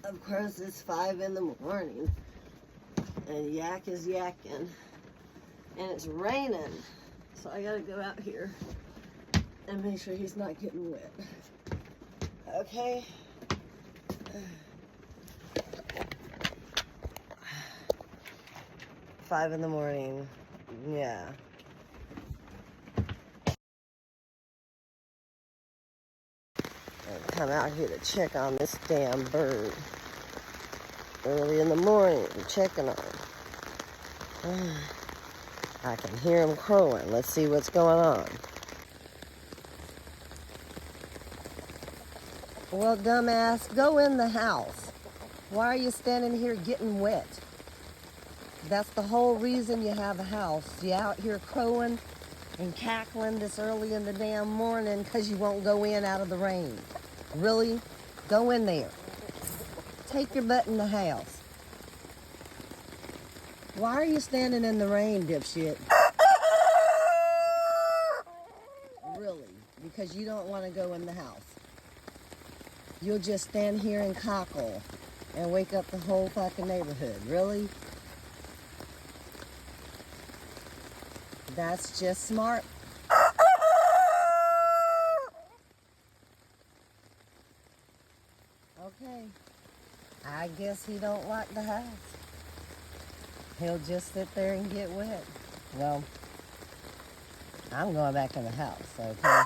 Of course, it's 5 in the morning, and Yak is yakking, and it's raining, so I gotta go out here and make sure he's not getting wet. Okay. 5 in the morning. Yeah. And come out here to check on this damn bird. Early in the morning, I'm checking on him. I can hear him crowing. Let's see what's going on. Well, dumbass, go in the house. Why are you standing here getting wet? That's the whole reason you have a house. You out here crowing and cackling this early in the damn morning because you won't go in out of the rain. Really? Go in there. Take your butt in the house. Why are you standing in the rain, dipshit? Really? Because you don't want to go in the house. You'll just stand here and cockle and wake up the whole fucking neighborhood. Really? That's just smart. Okay. I guess he don't like the house. He'll just sit there and get wet. Well, I'm going back in the house, okay?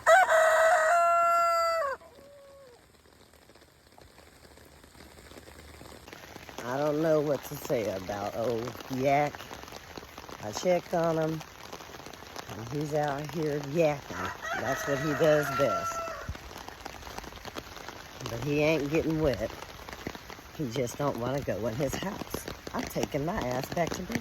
I don't know what to say about old Yak. I checked on him, and he's out here yakking. That's what he does best. But he ain't getting wet. He just don't want to go in his house. I'm taking my ass back to bed.